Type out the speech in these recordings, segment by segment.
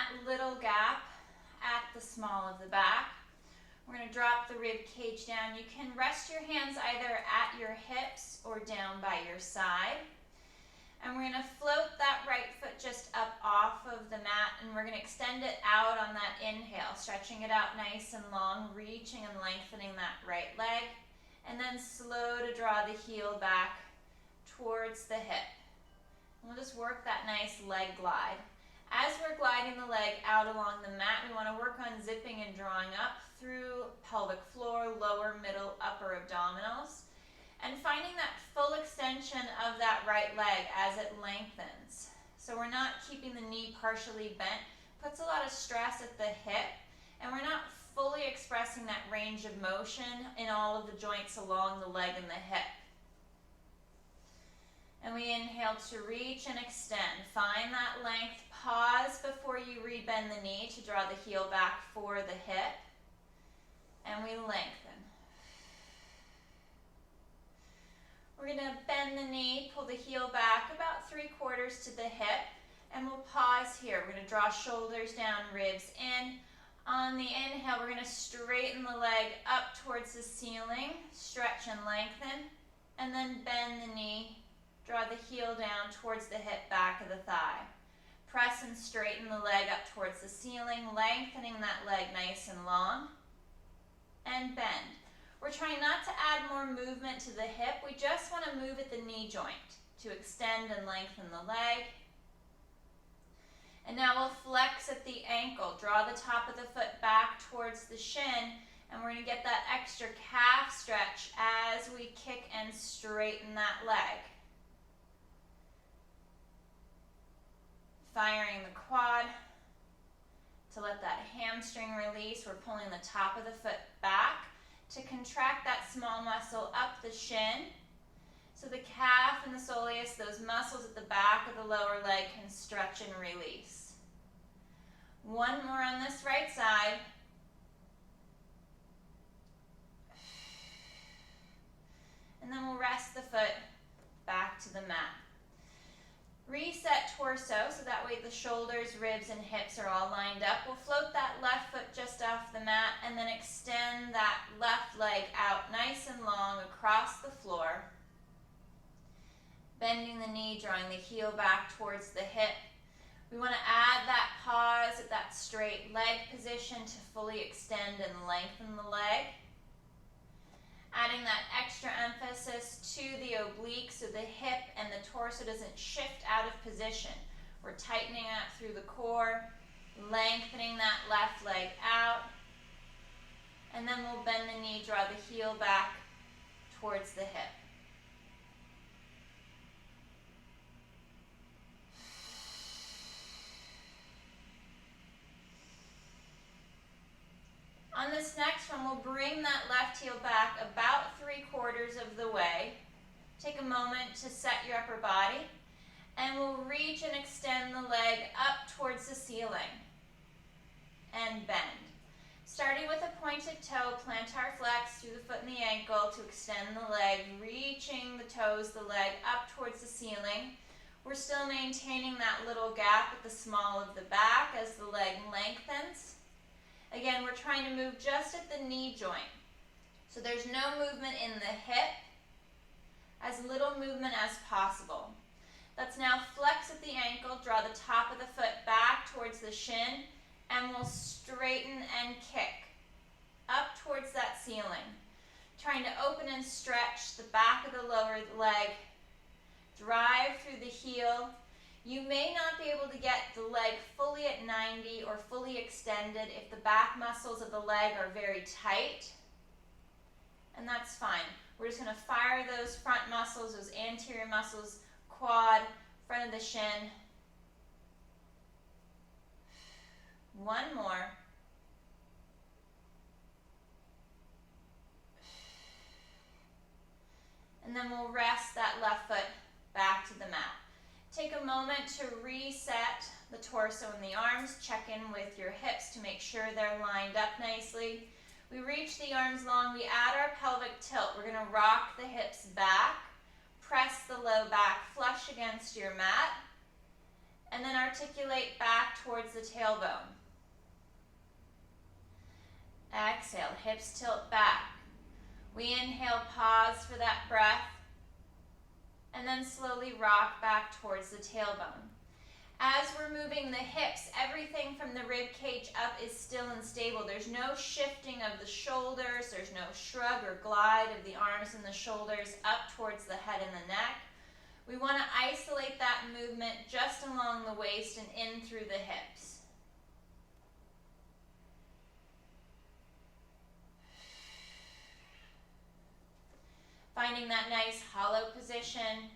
that little gap at the small of the back. We're going to drop the rib cage down. You can rest your hands either at your hips or down by your side. And we're going to float that right foot just up off of the mat, and we're going to extend it out on that inhale, stretching it out nice and long, reaching and lengthening that right leg, and then slow to draw the heel back towards the hip. We'll just work that nice leg glide. As we're gliding the leg out along the mat, we want to work on zipping and drawing up through pelvic floor, lower, middle, upper abdominals, and finding that full extension of that right leg as it lengthens. So we're not keeping the knee partially bent, puts a lot of stress at the hip, and we're not fully expressing that range of motion in all of the joints along the leg and the hip. And we inhale to reach and extend. Find that length. Pause before you rebend the knee to draw the heel back for the hip. And we lengthen. We're going to bend the knee, pull the heel back about 3/4 to the hip, and we'll pause here. We're going to draw shoulders down, ribs in. On the inhale, we're going to straighten the leg up towards the ceiling, stretch and lengthen, and then bend the knee. Draw the heel down towards the hip back of the thigh. Press and straighten the leg up towards the ceiling, lengthening that leg nice and long. And bend. We're trying not to add more movement to the hip. We just want to move at the knee joint to extend and lengthen the leg. And now we'll flex at the ankle. Draw the top of the foot back towards the shin. And we're going to get that extra calf stretch as we kick and straighten that leg. Firing the quad to let that hamstring release. We're pulling the top of the foot back to contract that small muscle up the shin. So the calf and the soleus, those muscles at the back of the lower leg, can stretch and release. One more on this right side. And then we'll rest the foot back to the mat. Reset torso, so that way the shoulders, ribs, and hips are all lined up. We'll float that left foot just off the mat and then extend that left leg out nice and long across the floor. Bending the knee, drawing the heel back towards the hip. We want to add that pause at that straight leg position to fully extend and lengthen the leg. Adding that extra emphasis to the oblique so the hip and the torso doesn't shift out of position. We're tightening up through the core, lengthening that left leg out, and then we'll bend the knee, draw the heel back towards the hip. On this next one, we'll bring that left heel back about 3/4 of the way. Take a moment to set your upper body, and we'll reach and extend the leg up towards the ceiling and bend. Starting with a pointed toe, plantar flex through the foot and the ankle to extend the leg, reaching the toes, the leg up towards the ceiling. We're still maintaining that little gap at the small of the back as the leg lengthens. Again, we're trying to move just at the knee joint. So there's no movement in the hip, as little movement as possible. Let's now flex at the ankle, draw the top of the foot back towards the shin, and we'll straighten and kick up towards that ceiling. Trying to open and stretch the back of the lower leg, drive through the heel. You may not be able to get the leg fully at 90 or fully extended if the back muscles of the leg are very tight, and that's fine. We're just going to fire those front muscles, those anterior muscles, quad, front of the shin. One more. And then we'll rest that left foot back to the mat. Take a moment to reset the torso and the arms. Check in with your hips to make sure they're lined up nicely. We reach the arms long. We add our pelvic tilt. We're going to rock the hips back. Press the low back flush against your mat. and then articulate back towards the tailbone. Exhale, hips tilt back. We inhale, pause for that breath, and then slowly rock back towards the tailbone. As we're moving the hips, everything from the rib cage up is still and stable. There's no shifting of the shoulders. There's no shrug or glide of the arms and the shoulders up towards the head and the neck. We want to isolate that movement just along the waist and in through the hips. Finding that nice hollow position.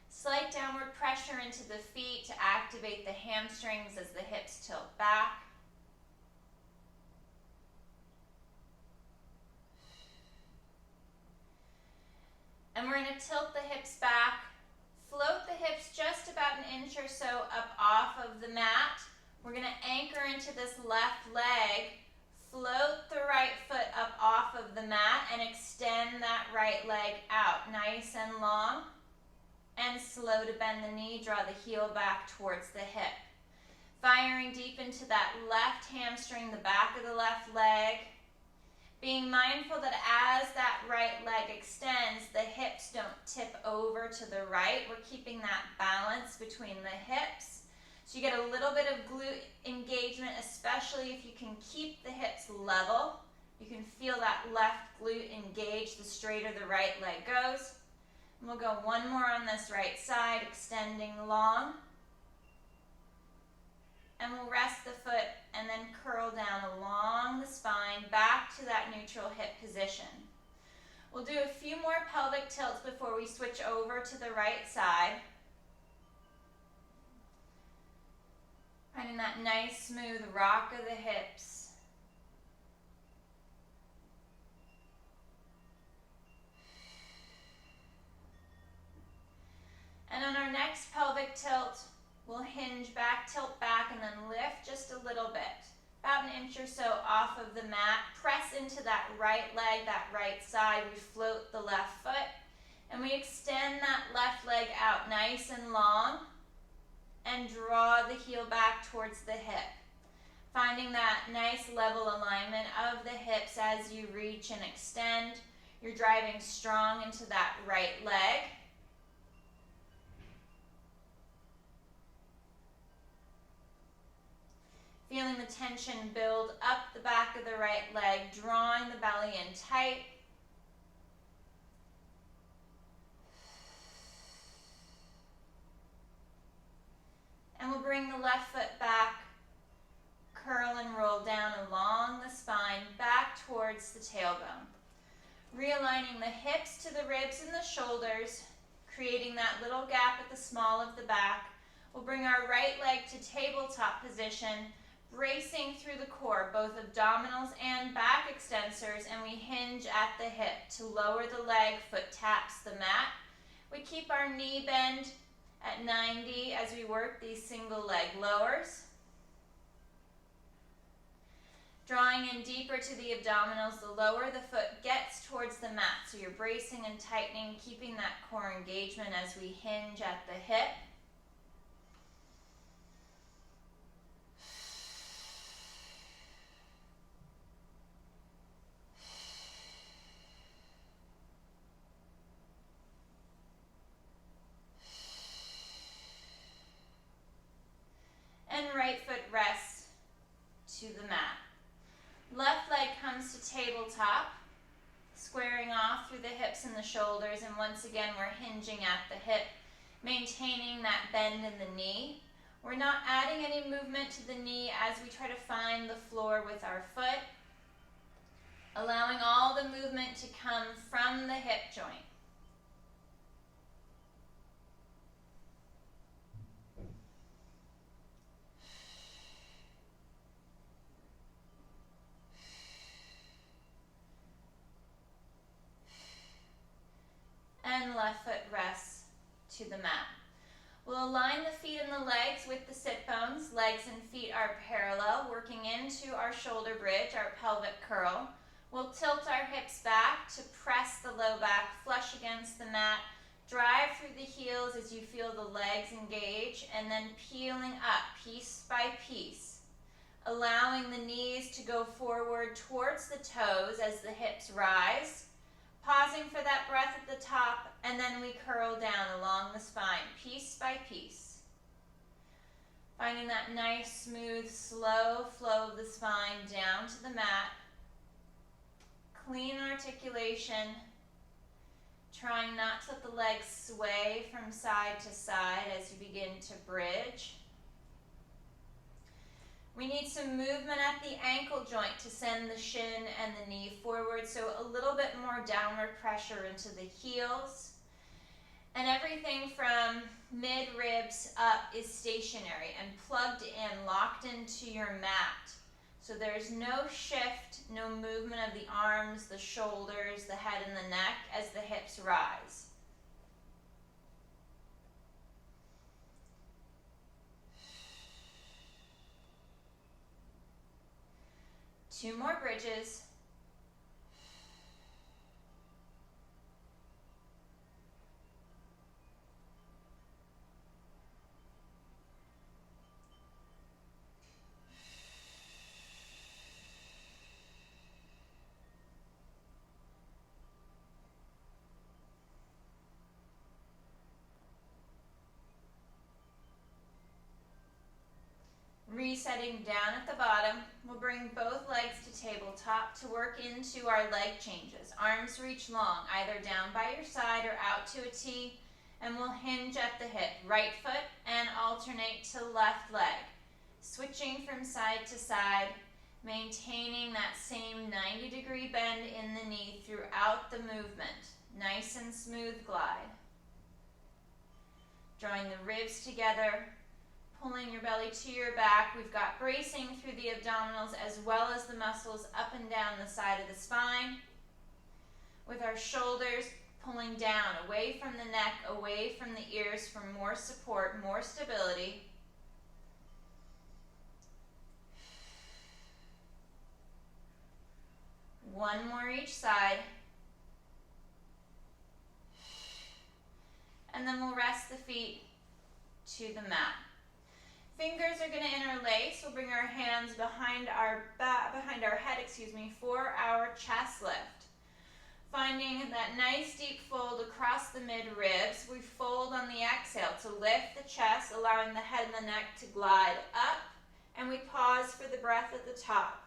Slight downward pressure into the feet to activate the hamstrings as the hips tilt back. And we're going to tilt the hips back, float the hips just about an inch or so up off of the mat. We're going to anchor into this left leg, float the right foot up off of the mat, and extend that right leg out, nice and long, and slow to bend the knee, draw the heel back towards the hip. Firing deep into that left hamstring, the back of the left leg, being mindful that as that right leg extends, the hips don't tip over to the right. We're keeping that balance between the hips. So you get a little bit of glute engagement, especially if you can keep the hips level. You can feel that left glute engage the straighter the right leg goes. And we'll go one more on this right side, extending long. And we'll rest the foot and then curl down along the spine, back to that neutral hip position. We'll do a few more pelvic tilts before we switch over to the right side. Finding that nice, smooth rock of the hips. And on our next pelvic tilt, we'll hinge back, tilt back, and then lift just a little bit. About an inch or so off of the mat. Press into that right leg, that right side. We float the left foot, and we extend that left leg out nice and long, and draw the heel back towards the hip. Finding that nice level alignment of the hips as you reach and extend. You're driving strong into that right leg. Feeling the tension build up the back of the right leg, drawing the belly in tight. And we'll bring the left foot back, curl and roll down along the spine, back towards the tailbone. Realigning the hips to the ribs and the shoulders, creating that little gap at the small of the back. We'll bring our right leg to tabletop position, bracing through the core, both abdominals and back extensors, and we hinge at the hip to lower the leg, foot taps the mat. We keep our knee bend at 90 as we work these single leg lowers. Drawing in deeper to the abdominals, the lower the foot gets towards the mat. So you're bracing and tightening, keeping that core engagement as we hinge at the hip. And right foot rests to the mat. Left leg comes to tabletop, squaring off through the hips and the shoulders, and once again we're hinging at the hip, maintaining that bend in the knee. We're not adding any movement to the knee as we try to find the floor with our foot, allowing all the movement to come from the hip joint. And left foot rests to the mat. We'll align the feet and the legs with the sit bones. Legs and feet are parallel, working into our shoulder bridge, our pelvic curl. We'll tilt our hips back to press the low back flush against the mat. Drive through the heels as you feel the legs engage, and then peeling up piece by piece, allowing the knees to go forward towards the toes as the hips rise, pausing for that breath at the top, and then we curl down along the spine, piece by piece. Finding that nice, smooth, slow flow of the spine down to the mat. Clean articulation. Trying not to let the legs sway from side to side as you begin to bridge. We need some movement at the ankle joint to send the shin and the knee forward, so a little bit more downward pressure into the heels. And everything from mid-ribs up is stationary and plugged in, locked into your mat. So there's no shift, no movement of the arms, the shoulders, the head, and the neck as the hips rise. Two more bridges. Resetting down at the bottom, we'll bring both legs to tabletop to work into our leg changes. Arms reach long, either down by your side or out to a T, and we'll hinge at the hip. Right foot and alternate to left leg. Switching from side to side, maintaining that same 90-degree bend in the knee throughout the movement. Nice and smooth glide. Drawing the ribs together. Pulling your belly to your back. We've got bracing through the abdominals as well as the muscles up and down the side of the spine. With our shoulders pulling down, away from the neck, away from the ears for more support, more stability. One more each side. And then we'll rest the feet to the mat. Fingers are going to interlace. We'll bring our hands behind our head, for our chest lift. Finding that nice deep fold across the mid-ribs. We fold on the exhale to lift the chest, allowing the head and the neck to glide up, and we pause for the breath at the top.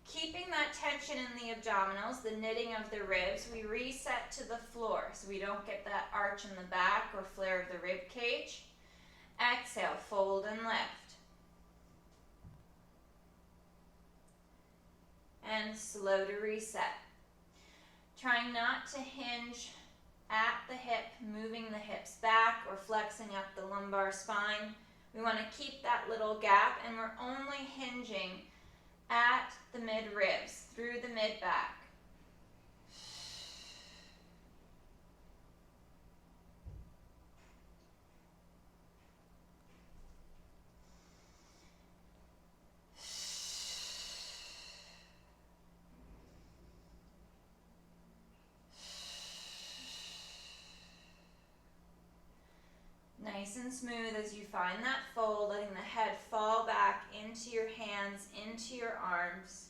Keeping that tension in the abdominals, the knitting of the ribs, we reset to the floor so we don't get that arch in the back or flare of the rib cage. Exhale, fold and lift. And slow to reset. Trying not to hinge at the hip, moving the hips back or flexing up the lumbar spine. We want to keep that little gap, and we're only hinging at the mid-ribs, through the mid-back. Nice and smooth as you find that fold, letting the head fall back into your hands, into your arms.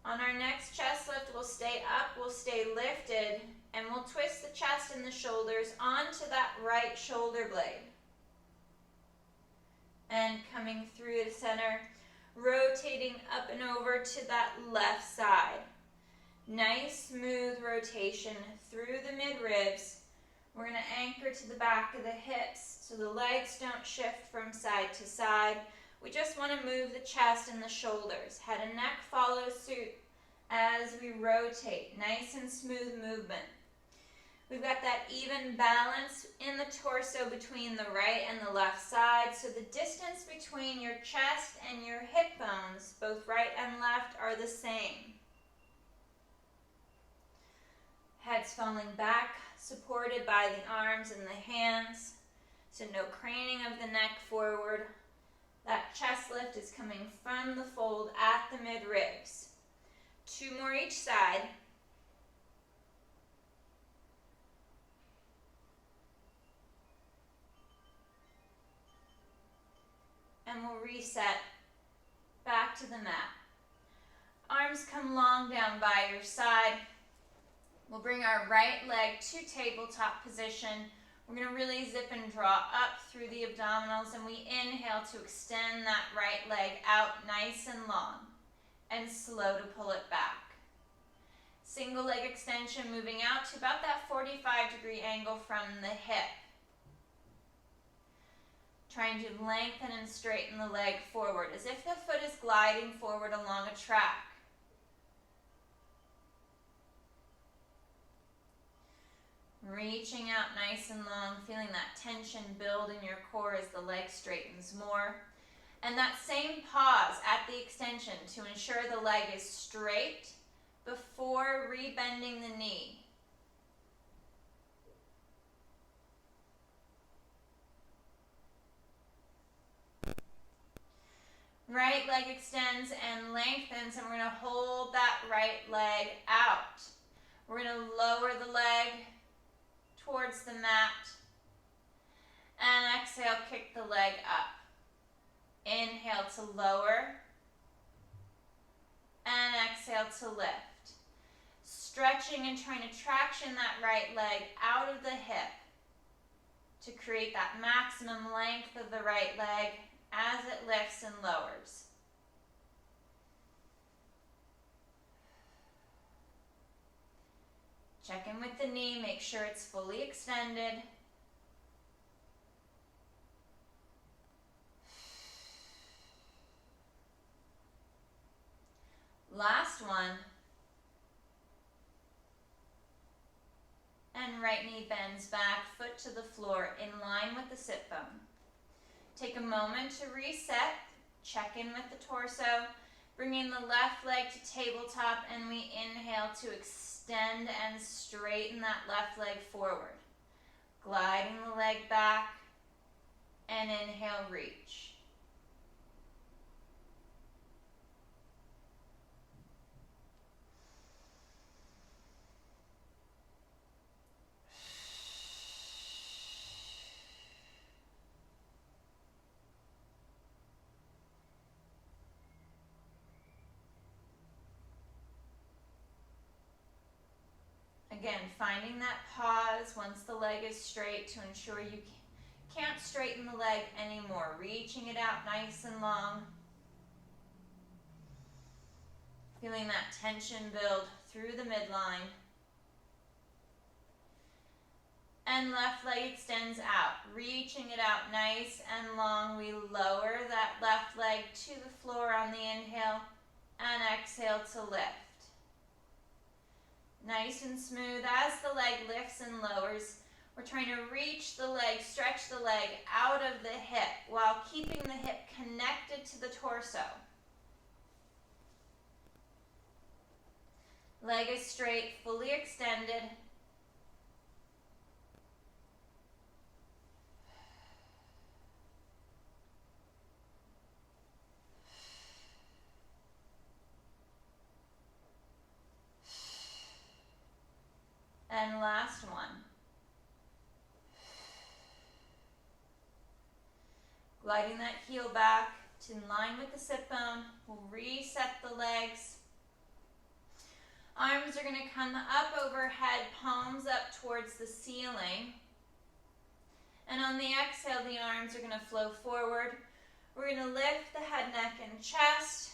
On our next chest lift, we'll stay up, we'll stay lifted, and we'll twist the chest and the shoulders onto that right shoulder blade. And coming through the center, rotating up and over to that left side. Nice, smooth rotation through the mid-ribs. We're going to anchor to the back of the hips so the legs don't shift from side to side. We just want to move the chest and the shoulders. Head and neck follow suit as we rotate. Nice and smooth movement. We've got that even balance in the torso between the right and the left side. So the distance between your chest and your hip bones, both right and left, are the same. Head's falling back, supported by the arms and the hands. So no craning of the neck forward. That chest lift is coming from the fold at the mid-ribs. 2 more each side. And we'll reset back to the mat. Arms come long down by your side. We'll bring our right leg to tabletop position. We're going to really zip and draw up through the abdominals, and we inhale to extend that right leg out nice and long, and slow to pull it back. Single leg extension moving out to about that 45-degree angle from the hip. Trying to lengthen and straighten the leg forward as if the foot is gliding forward along a track. Reaching out nice and long, feeling that tension build in your core as the leg straightens more. And that same pause at the extension to ensure the leg is straight before rebending the knee. Right leg extends and lengthens, and we're going to hold that right leg out. We're going to lower the leg towards the mat, and exhale, kick the leg up. Inhale to lower, and exhale to lift. Stretching and trying to traction that right leg out of the hip to create that maximum length of the right leg as it lifts and lowers. Check in with the knee, make sure it's fully extended. Last one. And right knee bends back, foot to the floor in line with the sit bone. Take a moment to reset, check in with the torso, bringing the left leg to tabletop, and we inhale to extend and straighten that left leg forward. Gliding the leg back, and inhale, reach. Again, finding that pause once the leg is straight to ensure you can't straighten the leg anymore. Reaching it out nice and long. Feeling that tension build through the midline. And left leg extends out. Reaching it out nice and long. We lower that left leg to the floor on the inhale and exhale to lift. Nice and smooth as the leg lifts and lowers. We're trying to reach the leg, stretch the leg out of the hip while keeping the hip connected to the torso. Leg is straight, fully extended. And last one. Gliding that heel back to in line with the sit bone. We'll reset the legs. Arms are going to come up overhead, palms up towards the ceiling. And on the exhale, the arms are going to flow forward. We're going to lift the head, neck, and chest.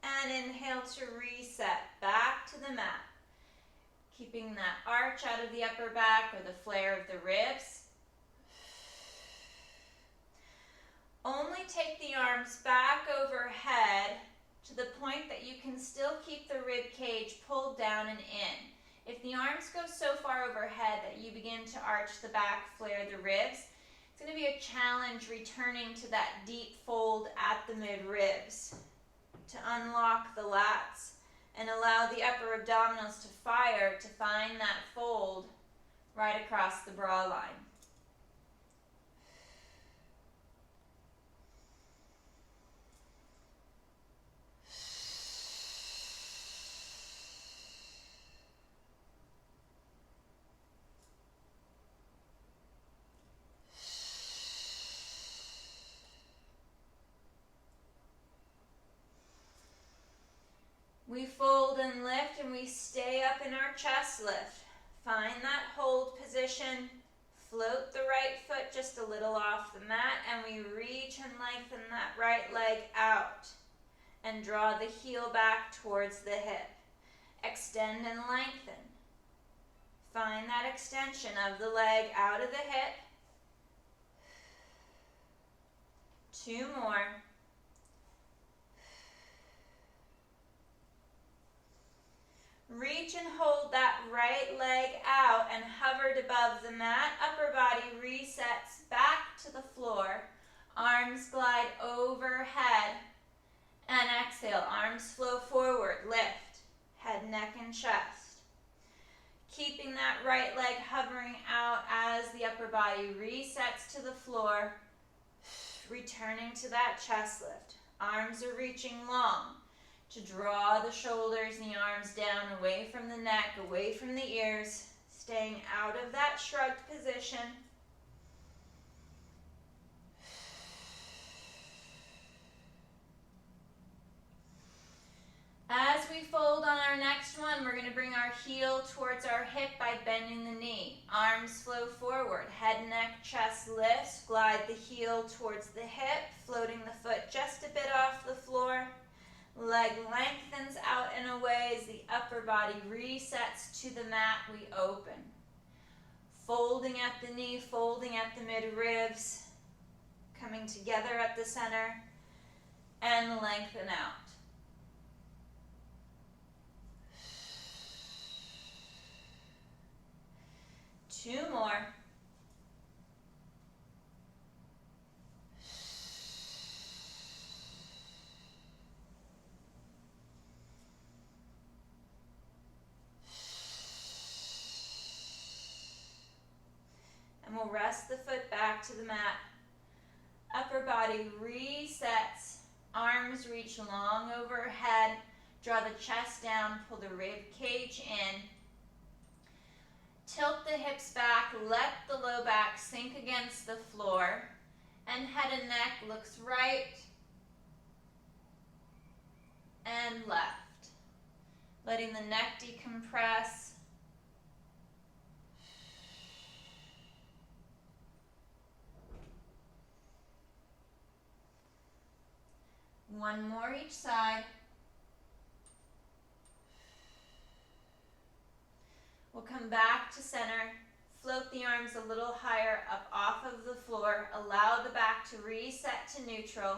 And inhale to reset back to the mat. Keeping that arch out of the upper back or the flare of the ribs. Only take the arms back overhead to the point that you can still keep the rib cage pulled down and in. If the arms go so far overhead that you begin to arch the back, flare the ribs, it's going to be a challenge returning to that deep fold at the mid-ribs to unlock the lats and allow the upper abdominals to fire to find that fold right across the bra line. We fold and lift and we stay up in our chest lift. Find that hold position. Float the right foot just a little off the mat and we reach and lengthen that right leg out and draw the heel back towards the hip. Extend and lengthen. Find that extension of the leg out of the hip. 2 more. Reach and hold that right leg out and hovered above the mat. Upper body resets back to the floor. Arms glide overhead. And exhale, arms flow forward. Lift, head, neck, and chest. Keeping that right leg hovering out as the upper body resets to the floor. Returning to that chest lift. Arms are reaching long to draw the shoulders and the arms down, away from the neck, away from the ears, staying out of that shrugged position. As we fold on our next one, we're going to bring our heel towards our hip by bending the knee. Arms flow forward, head, neck, chest lifts, glide the heel towards the hip, floating the foot just a bit off the floor. Leg lengthens out and away as the upper body resets to the mat, we open. Folding at the knee, folding at the mid-ribs, coming together at the center, and lengthen out. Two more. And we'll rest the foot back to the mat. Upper body resets. Arms reach long overhead. Draw the chest down, pull the rib cage in. Tilt the hips back, let the low back sink against the floor. And head and neck looks right and left. Letting the neck decompress. One more each side. We'll come back to center. Float the arms a little higher up off of the floor. Allow the back to reset to neutral.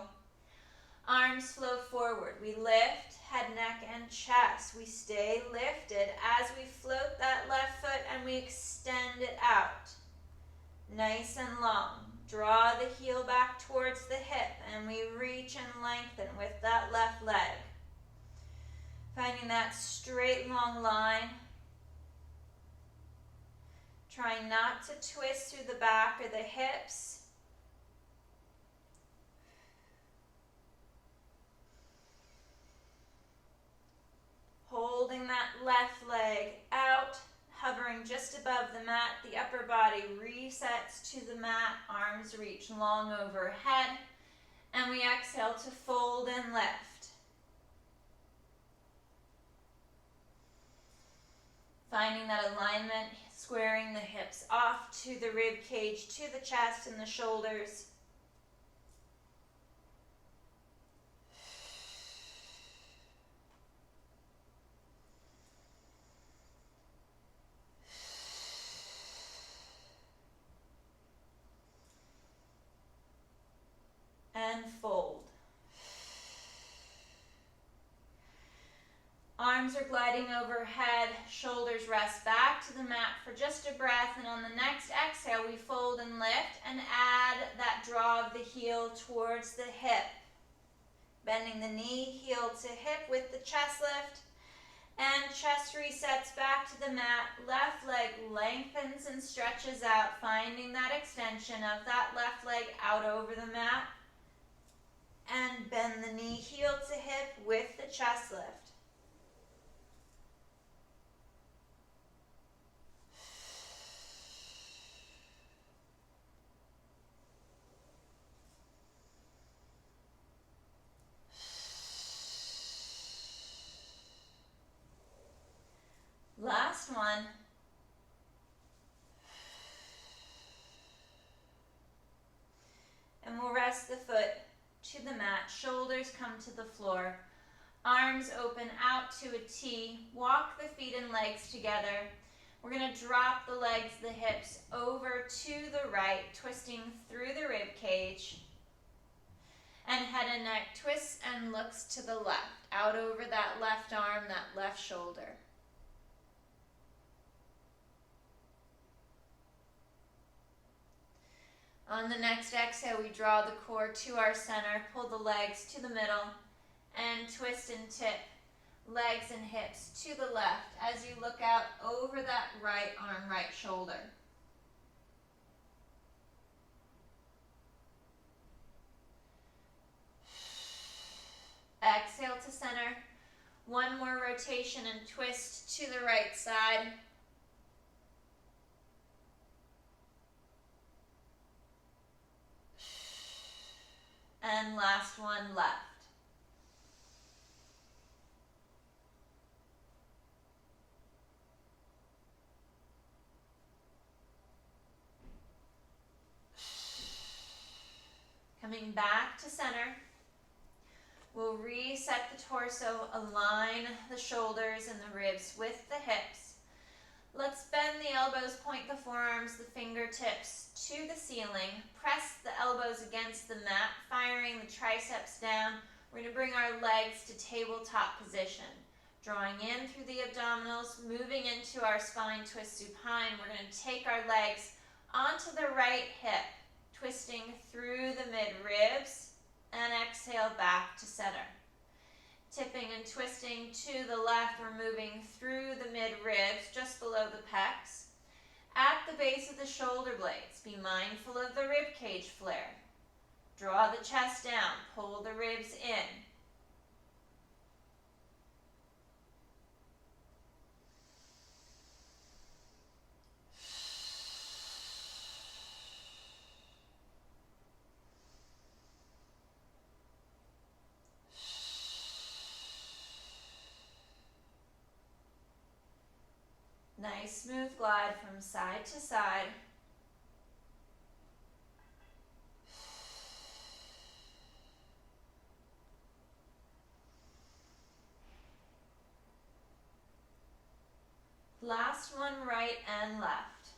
Arms flow forward. We lift head, neck, and chest. We stay lifted as we float that left foot and we extend it out. Nice and long. Draw the heel back towards the hip and we reach and lengthen with that left leg. Finding that straight long line. Trying not to twist through the back or the hips. Holding that left leg out. Hovering just above the mat, the upper body resets to the mat, arms reach long overhead, and we exhale to fold and lift. Finding that alignment, squaring the hips off to the rib cage, to the chest and the shoulders. And fold. Arms Arms are gliding overhead, shoulders rest back to the mat for just a breath, and on the next exhale, we fold and lift and add that draw of the heel towards the hip. Bending the knee, heel to hip with the chest lift, and chest resets back to the mat. Left leg lengthens and stretches out, finding that extension of that left leg out over the mat, and bend the knee, heel to hip with the chest lift. Last one. And we'll rest the foot to the mat, shoulders come to the floor, arms open out to a T, walk the feet and legs together. We're going to drop the legs, the hips over to the right, twisting through the rib cage, and head and neck twists and looks to the left, out over that left arm, that left shoulder. On the next exhale, we draw the core to our center, pull the legs to the middle, and twist and tip legs and hips to the left as you look out over that right arm, right shoulder. Exhale to center. One more rotation and twist to the right side. And last one, left. Coming back to center. We'll reset the torso, align the shoulders and the ribs with the hips. Let's bend the elbows, point the forearms, the fingertips to the ceiling. Press the elbows against the mat, firing the triceps down. We're going to bring our legs to tabletop position. Drawing in through the abdominals, moving into our spine twist supine. We're going to take our legs onto the right hip, twisting through the mid-ribs, and exhale back to center. Tipping and twisting to the left, we're moving through the mid-ribs, just below the pecs. At the base of the shoulder blades, be mindful of the rib cage flare. Draw the chest down, pull the ribs in. Nice smooth glide from side to side. Last one, right and left.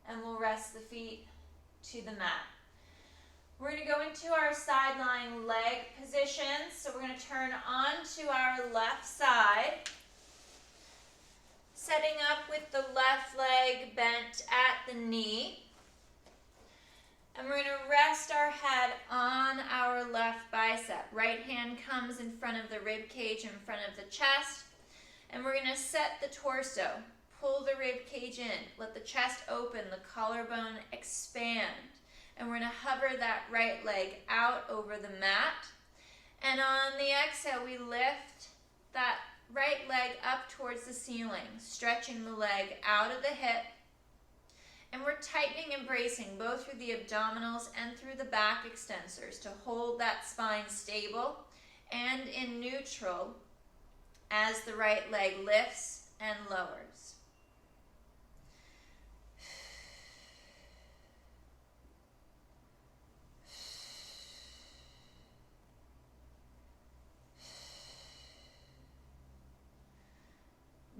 And we'll rest the feet to the mat. We're going to go into our side lying leg position. So we're going to turn onto our left side, setting up with the left leg bent at the knee. And we're going to rest our head on our left bicep. Right hand comes in front of the rib cage, in front of the chest. And we're going to set the torso. Pull the rib cage in. Let the chest open, the collarbone expand. And we're going to hover that right leg out over the mat. And on the exhale, we lift that right leg up towards the ceiling, stretching the leg out of the hip. And we're tightening and bracing both through the abdominals and through the back extensors to hold that spine stable and in neutral as the right leg lifts and lowers.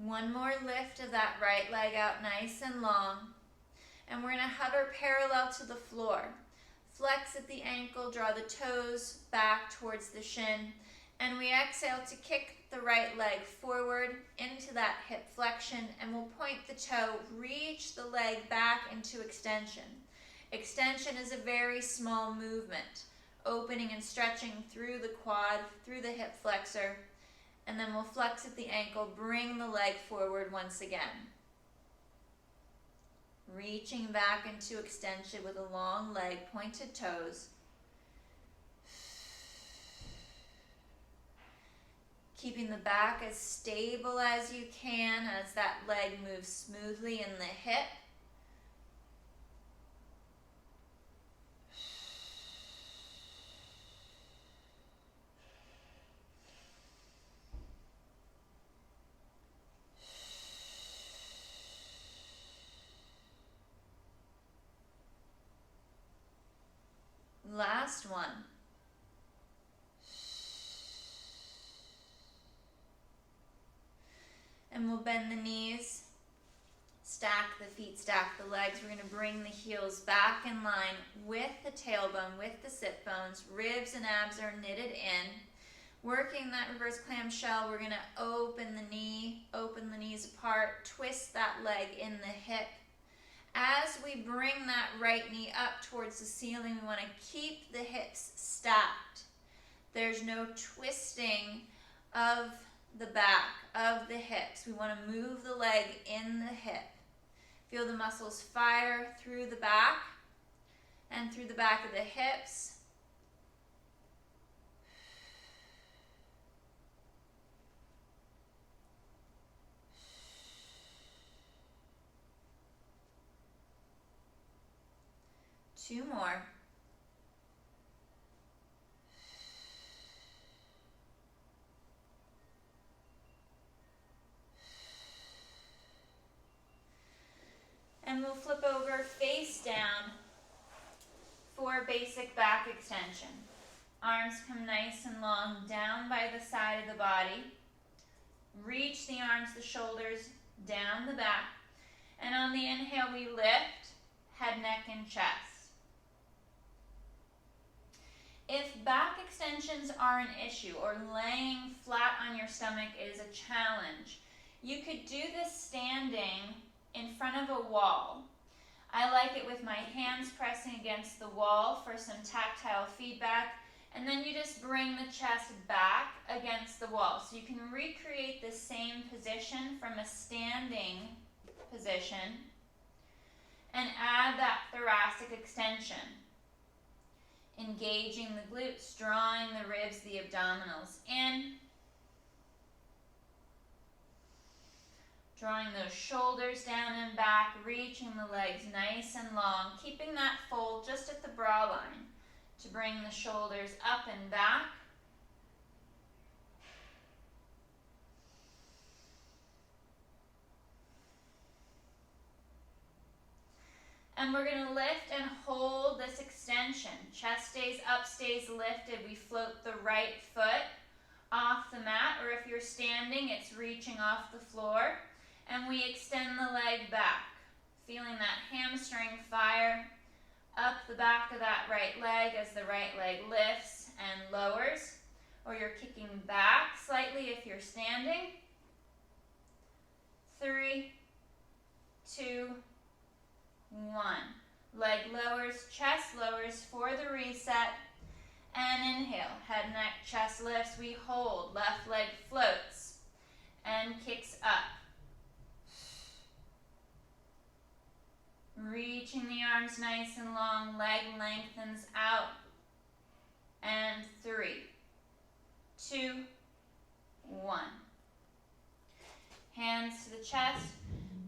One more lift of that right leg out nice and long. And we're going to hover parallel to the floor. Flex at the ankle, draw the toes back towards the shin, and we exhale to kick the right leg forward into that hip flexion, and we'll point the toe, reach the leg back into extension. Extension is a very small movement, opening and stretching through the quad, through the hip flexor, and then we'll flex at the ankle, bring the leg forward once again. Reaching back into extension with a long leg, pointed toes. Keeping the back as stable as you can as that leg moves smoothly in the hip. Last one. And we'll bend the knees, stack the feet, stack the legs. We're going to bring the heels back in line with the tailbone, with the sit bones. Ribs and abs are knitted in. Working that reverse clamshell, we're going to open the knee, open the knees apart, twist that leg in the hip. As we bring that right knee up towards the ceiling, we want to keep the hips stacked. There's no twisting of the back, of the hips. We want to move the leg in the hip. Feel the muscles fire through the back and through the back of the hips. Two more. And we'll flip over face down for basic back extension. Arms come nice and long down by the side of the body. Reach the arms, the shoulders, down the back. And on the inhale, we lift head, neck, and chest. If back extensions are an issue or laying flat on your stomach is a challenge, you could do this standing in front of a wall. I like it with my hands pressing against the wall for some tactile feedback, and then you just bring the chest back against the wall. So you can recreate the same position from a standing position and add that thoracic extension. Engaging the glutes, drawing the ribs, the abdominals in. Drawing those shoulders down and back, reaching the legs nice and long, keeping that fold just at the bra line to bring the shoulders up and back. And we're going to lift and hold this extension. Chest stays up, stays lifted. We float the right foot off the mat, or if you're standing, it's reaching off the floor. And we extend the leg back, feeling that hamstring fire up the back of that right leg as the right leg lifts and lowers, or you're kicking back slightly if you're standing. 3, 2, 1. Leg lowers, chest lowers for the reset, and inhale. Head, neck, chest lifts. We hold. Left leg floats and kicks up. Reaching the arms nice and long. Leg lengthens out. And 3, 2, 1. Hands to the chest.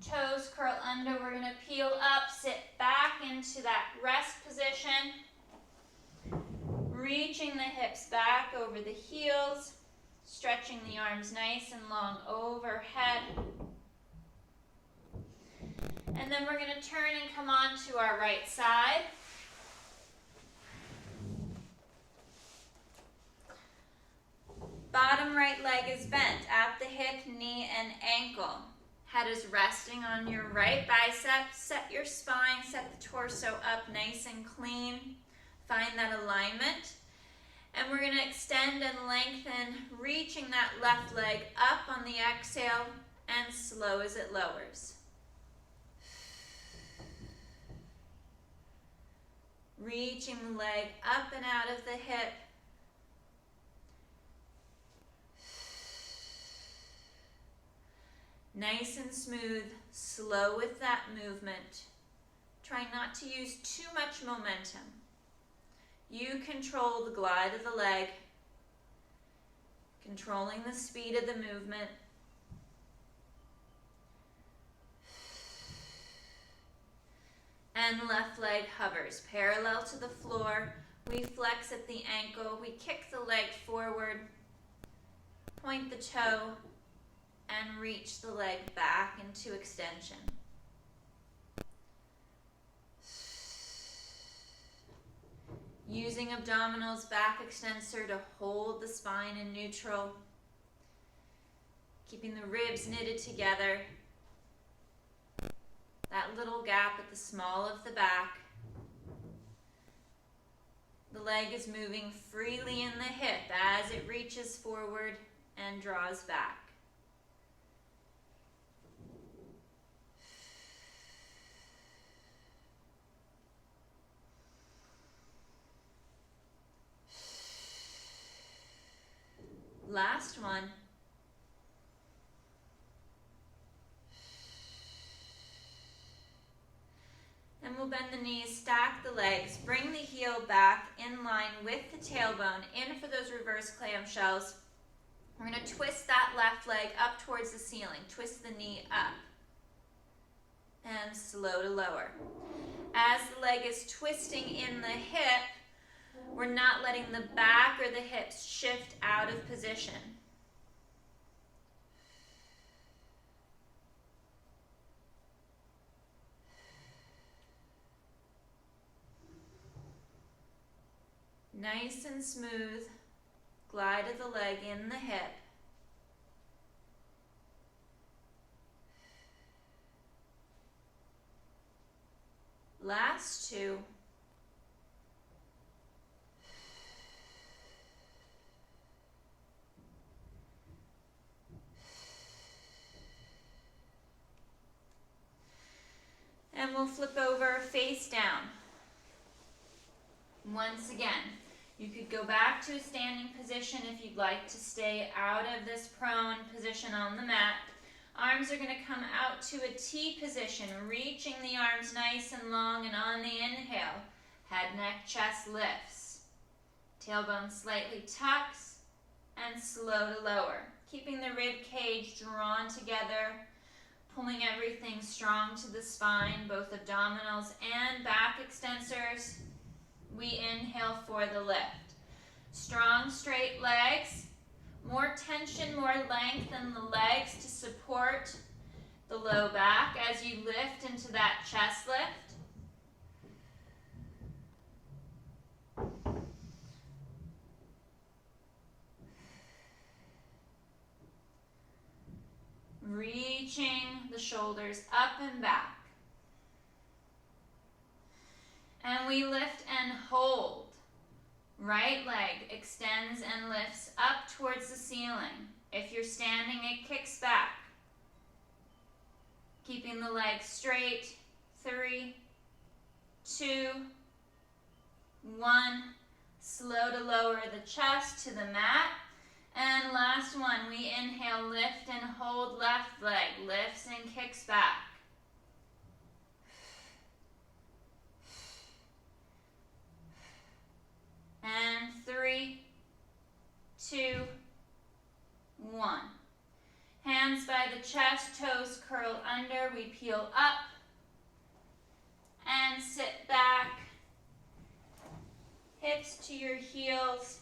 Toes curl under. We're going to peel up, sit back into that rest position. Reaching the hips back over the heels. Stretching the arms nice and long overhead. And then we're going to turn and come on to our right side. Bottom right leg is bent at the hip, knee, and ankle. Head is resting on your right bicep. Set your spine, set the torso up nice and clean. Find that alignment. And we're going to extend and lengthen, reaching that left leg up on the exhale and slow as it lowers. Reaching the leg up and out of the hip. Nice and smooth, slow with that movement. Try not to use too much momentum. You control the glide of the leg, controlling the speed of the movement. And left leg hovers parallel to the floor. We flex at the ankle. We kick the leg forward, point the toe, and reach the leg back into extension. Using abdominals, back extensor to hold the spine in neutral. Keeping the ribs knitted together. That little gap at the small of the back. The leg is moving freely in the hip as it reaches forward and draws back. Last one. And we'll bend the knees, stack the legs, bring the heel back in line with the tailbone, in for those reverse clamshells. We're going to twist that left leg up towards the ceiling. Twist the knee up. And slow to lower. As the leg is twisting in the hip, we're not letting the back or the hips shift out of position. Nice and smooth, glide of the leg in the hip. Last two. And we'll flip over face down. Once again, you could go back to a standing position if you'd like to stay out of this prone position on the mat. Arms are going to come out to a T position, reaching the arms nice and long, and on the inhale, head, neck, chest lifts. Tailbone slightly tucks and slow to lower. Keeping the rib cage drawn together, pulling everything strong to the spine, both abdominals and back extensors. We inhale for the lift. Strong, straight legs. More tension, more length in the legs to support the low back as you lift into that chest lift. Reaching the shoulders up and back. And we lift and hold. Right leg extends and lifts up towards the ceiling. If you're standing, it kicks back. Keeping the leg straight. 3, 2, 1. Slow to lower the chest to the mat. And last one, we inhale, lift and hold left leg. Lifts and kicks back. And 3, 2, 1. Hands by the chest, toes curl under. We peel up and sit back. Hips to your heels.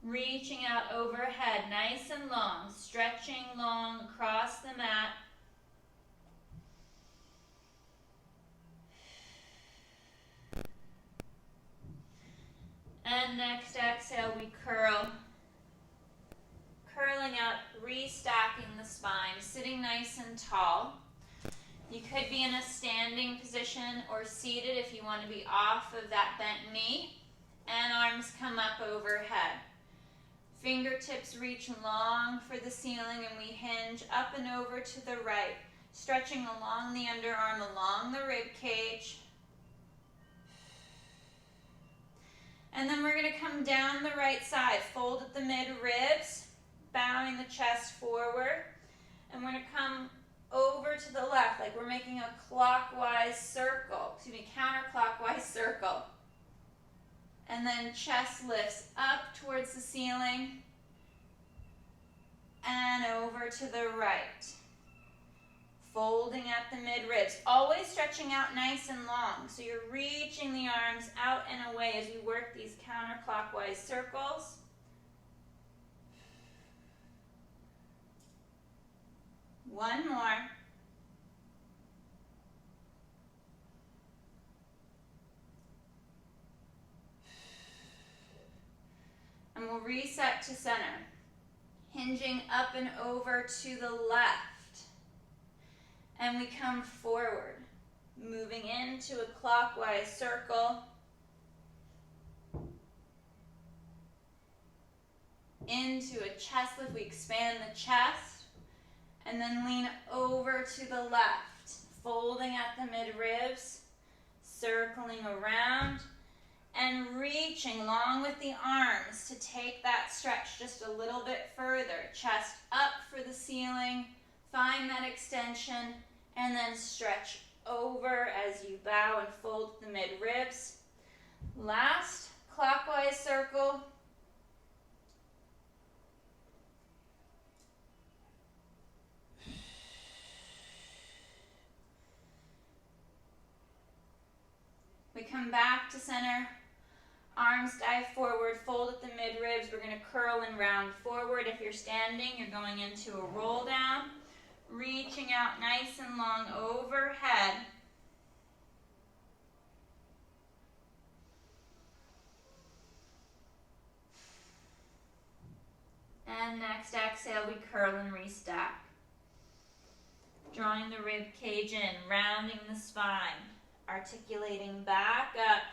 Reaching out overhead, nice and long. Stretching long across the mat. And next exhale, we curl. Curling up, restacking the spine, sitting nice and tall. You could be in a standing position or seated if you want to be off of that bent knee. And arms come up overhead. Fingertips reach long for the ceiling and we hinge up and over to the right, stretching along the underarm, along the rib cage. And then we're going to come down the right side, fold at the mid-ribs, bowing the chest forward. And we're going to come over to the left, like we're making a counterclockwise circle. And then chest lifts up towards the ceiling and over to the right. Folding at the mid-ribs, always stretching out nice and long. So you're reaching the arms out and away as we work these counterclockwise circles. One more. And we'll reset to center. Hinging up and over to the left. And we come forward, moving into a clockwise circle. Into a chest lift, we expand the chest. And then lean over to the left, folding at the mid-ribs, circling around, and reaching along with the arms to take that stretch just a little bit further. Chest up for the ceiling, find that extension, and then stretch over as you bow and fold the mid-ribs. Last clockwise circle. We come back to center, arms dive forward, fold at the mid-ribs. We're going to curl and round forward. If you're standing, you're going into a roll down, reaching out nice and long overhead. And next exhale, we curl and restack. Drawing the rib cage in, rounding the spine. Articulating back up.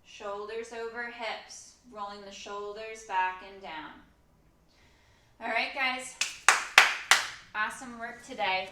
Shoulders over hips, rolling the shoulders back and down. All right, guys. Awesome work today.